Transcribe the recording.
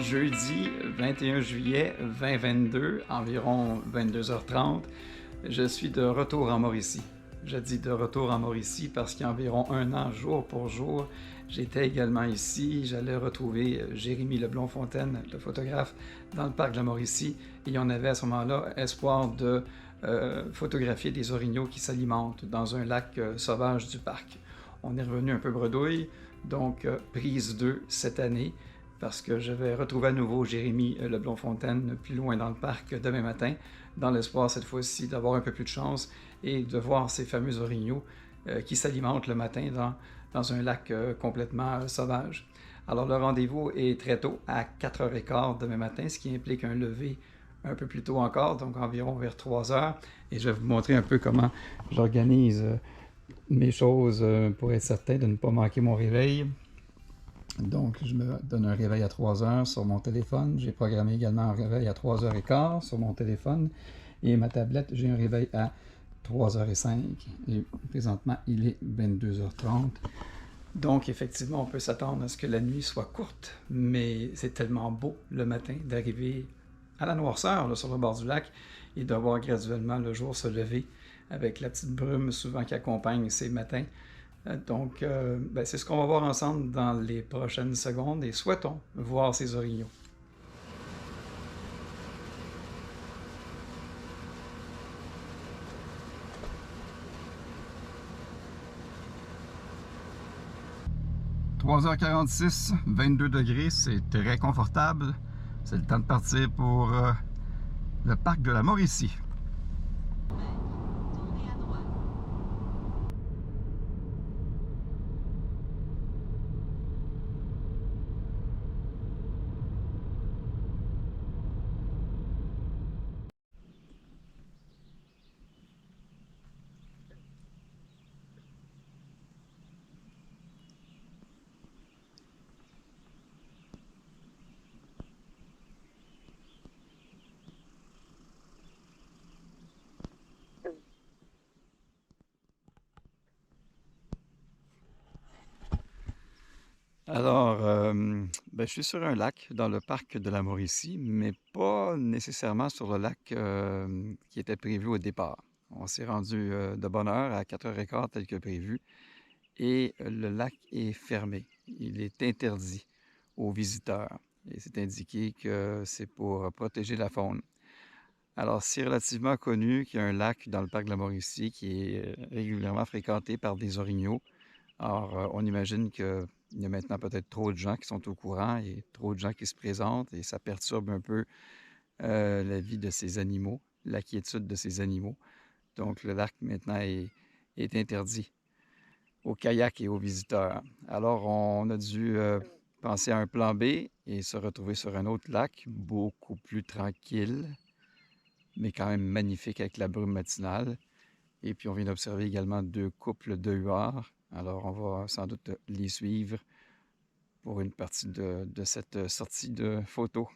jeudi 21 juillet 2022, environ 22h30. Je suis de retour en Mauricie. Je dis de retour en Mauricie parce qu'il y a environ un an, jour pour jour, j'étais également ici. J'allais retrouver Jérémy Leblond-Fontaine, le photographe, dans le parc de la Mauricie. Et on avait à ce moment-là espoir de photographier des orignaux qui s'alimentent dans un lac sauvage du parc. On est revenu un peu bredouille, donc prise 2 cette année, parce que je vais retrouver à nouveau Jérémy Leblond-Fontaine plus loin dans le parc demain matin, dans l'espoir cette fois-ci d'avoir un peu plus de chance et de voir ces fameux orignaux qui s'alimentent le matin dans un lac complètement sauvage. Alors le rendez-vous est très tôt, à 4h15 demain matin, ce qui implique un lever un peu plus tôt encore, donc environ vers 3h. Et je vais vous montrer un peu comment j'organise mes choses pour être certain de ne pas manquer mon réveil. Donc, je me donne un réveil à 3h sur mon téléphone. J'ai programmé également un réveil à 3h15 sur mon téléphone. Et ma tablette, j'ai un réveil à 3h05. Et présentement, il est 22h30. Donc, effectivement, on peut s'attendre à ce que la nuit soit courte, mais c'est tellement beau le matin d'arriver à la noirceur là, sur le bord du lac et de voir graduellement le jour se lever avec la petite brume souvent qui accompagne ces matins. Donc, c'est ce qu'on va voir ensemble dans les prochaines secondes et souhaitons voir ces orignaux. « 3h46, 22 degrés, c'est très confortable. C'est le temps de partir pour le parc de la Mauricie. Alors, je suis sur un lac dans le parc de la Mauricie, mais pas nécessairement sur le lac qui était prévu au départ. On s'est rendu de bonne heure à 4h15 tel que prévu et le lac est fermé. Il est interdit aux visiteurs et c'est indiqué que c'est pour protéger la faune. Alors, c'est relativement connu qu'il y a un lac dans le parc de la Mauricie qui est régulièrement fréquenté par des orignaux. Alors, on imagine qu'il y a maintenant peut-être trop de gens qui sont au courant et trop de gens qui se présentent et ça perturbe un peu la vie de ces animaux, la quiétude de ces animaux. Donc, le lac maintenant est interdit aux kayaks et aux visiteurs. Alors, on a dû penser à un plan B et se retrouver sur un autre lac, beaucoup plus tranquille, mais quand même magnifique avec la brume matinale. Et puis, on vient d'observer également 2 couples de huards. Alors, on va sans doute les suivre pour une partie de cette sortie de photos.